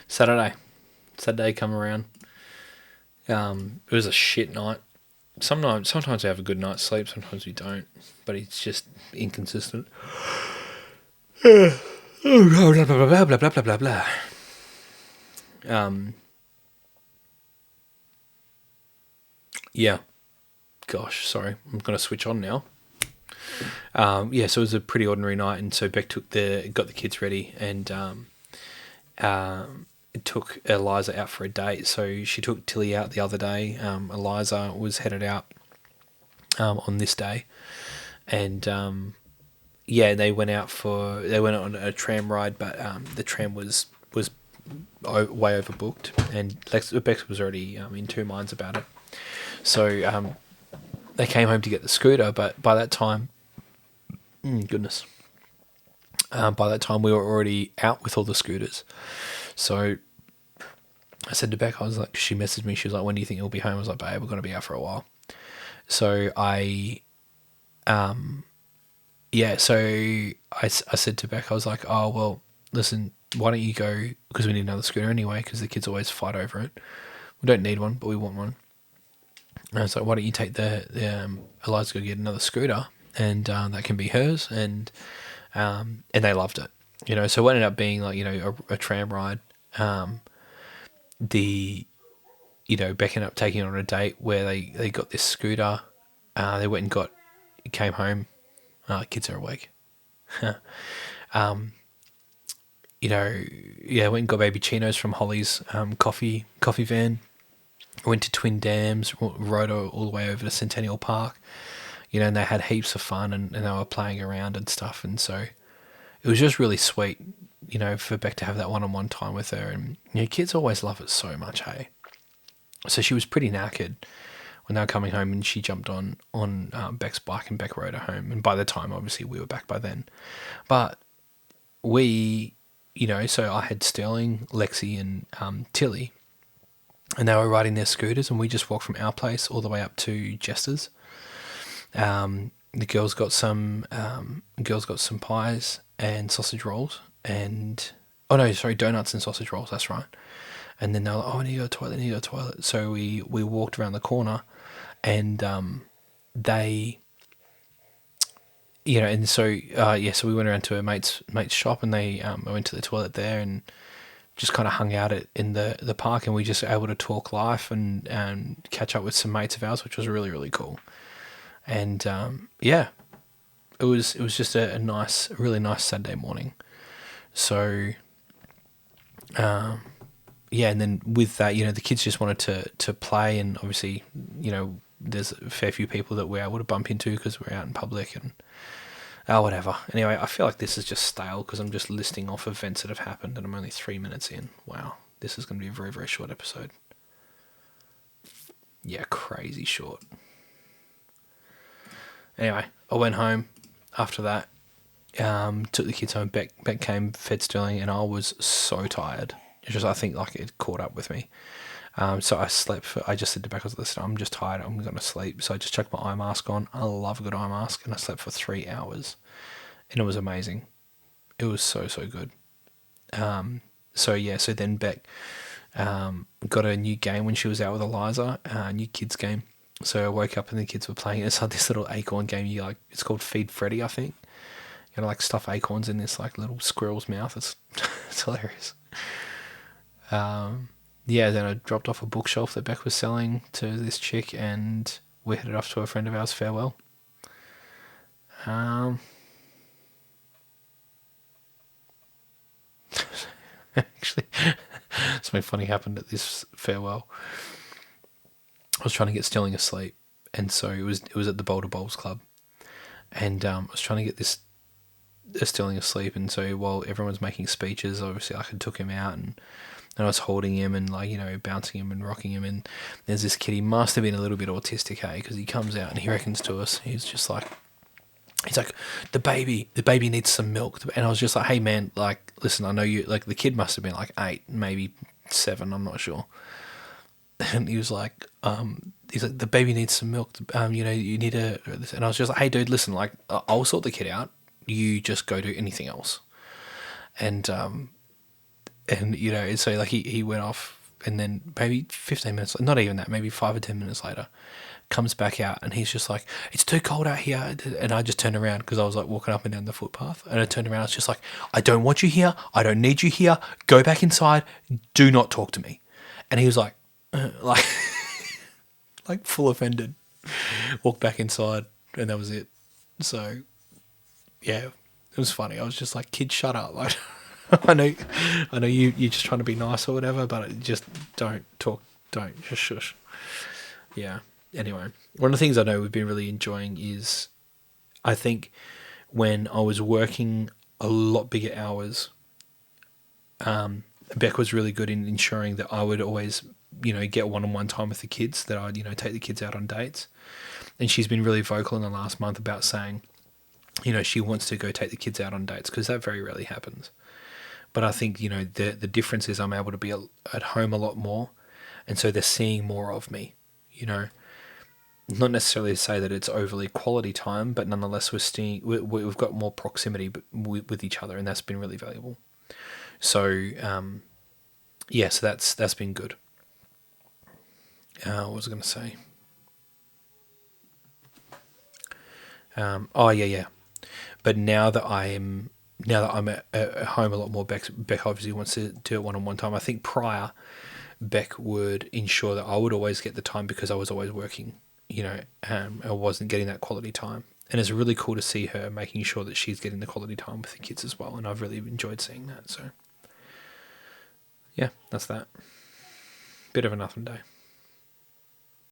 Saturday come around. It was a shit night. Sometimes we have a good night's sleep, sometimes we don't. But it's just inconsistent. Blah, blah, blah, blah, blah, blah, blah, blah. Yeah. Gosh, sorry. I'm going to switch on now. Yeah, so it was a pretty ordinary night, and so Beck got the kids ready, and it took Eliza out for a date. So she took Tilly out the other day. Eliza was headed out on this day, and yeah, they went on a tram ride, but the tram was way overbooked, and Bex was already in two minds about it. So they came home to get the scooter, but by that time, goodness, by that time we were already out with all the scooters. So I said to Beck, I was like, she messaged me, she was like, when do you think you'll be home? I was like, babe, we're going to be out for a while. So I said to Beck, I was like, oh, well, listen, why don't you go, because we need another scooter anyway, because the kids always fight over it. We don't need one, but we want one. And I was like, why don't you take the Eliza go get another scooter, and that can be hers, and they loved it. So it ended up being like, a tram ride. Beck ended up taking her on a date where they got this scooter. They went and came home. Kids are awake. Went and got baby chinos from Holly's coffee van. Went to Twin Dams, rode all the way over to Centennial Park. And they had heaps of fun, and they were playing around and stuff. And so it was just really sweet, for Beck to have that one-on-one time with her. And kids always love it so much, hey? So she was pretty knackered when they were coming home, and she jumped on Beck's bike, and Beck rode her home. And by the time, obviously, we were back by then. But we, so I had Sterling, Lexi, and Tilly, and they were riding their scooters, and we just walked from our place all the way up to Jester's. The girls got some pies and sausage rolls, and donuts and sausage rolls. That's right. And then they were like, oh, I need to go to the toilet. So we walked around the corner, and they, and so so we went around to a mate's shop, and they I went to the toilet there and just kind of hung out in the park, and we just were able to talk life and catch up with some mates of ours, which was really, really cool. And it was just a really nice Saturday morning. So and then with that, the kids just wanted to play, and obviously, there's a fair few people that we're able to bump into because we're out in public and whatever. Anyway, I feel like this is just stale because I'm just listing off events that have happened, and I'm only 3 minutes in. Wow, this is going to be a very, very short episode. Yeah, crazy short. Anyway, I went home after that, took the kids home. Beck came, fed Sterling, and I was so tired. I think like it caught up with me. So I slept I just said to Beck, I was like, listen, I'm just tired, I'm going to sleep. So I just chucked my eye mask on. I love a good eye mask, and I slept for 3 hours, and it was amazing. It was so, so good. So then Beck got a new game when she was out with Eliza, a new kids game. So I woke up and the kids were playing. It's like this little acorn game. It's called Feed Freddy, I think. You like stuff acorns in this like little squirrel's mouth. It's hilarious. Then I dropped off a bookshelf that Beck was selling to this chick, and we headed off to a friend of ours, farewell. Actually, something funny happened at this farewell. I was trying to get Sterling asleep, and so it was at the Boulder Bowls Club, and I was trying to get this Sterling asleep, and so while everyone's making speeches, obviously I took him out, and I was holding him and bouncing him and rocking him, and there's this kid, he must have been a little bit autistic, hey, because he comes out and he reckons to us, he's like, the baby needs some milk, and I was just like, hey man, like, listen, I know you, like, the kid must have been like 8, maybe 7, I'm not sure. And he was like, the baby needs some milk. You need to. And I was just like, hey, dude, listen, like, I'll sort the kid out. You just go do anything else. And And, so like he went off, and then maybe 15 minutes, not even that, maybe 5 or 10 minutes later, comes back out, and he's just like, it's too cold out here. And I just turned around because I was like walking up and down the footpath, and I turned around. I was just like, I don't want you here. I don't need you here. Go back inside. Do not talk to me. And he was like, like, like full offended. Walked back inside, and that was it. So, yeah, it was funny. I was just like, kid, shut up. Like, I know you're just trying to be nice or whatever, but just don't talk. Don't just shush. Yeah. Anyway, one of the things I know we've been really enjoying is, I think, when I was working a lot bigger hours, Beck was really good in ensuring that I would always, get one-on-one time with the kids, that I'd, take the kids out on dates. And she's been really vocal in the last month about saying, she wants to go take the kids out on dates, because that very rarely happens. But I think, the difference is I'm able to be at home a lot more. And so they're seeing more of me, Not necessarily to say that it's overly quality time, but nonetheless we've got more proximity with each other, and that's been really valuable. So, so that's been good. What was I going to say? Yeah. But now that I'm at home a lot more, Beck obviously wants to do it one-on-one time. I think prior, Beck would ensure that I would always get the time because I was always working. I wasn't getting that quality time. And it's really cool to see her making sure that she's getting the quality time with the kids as well. And I've really enjoyed seeing that. So, yeah, that's that. Bit of a nothing day.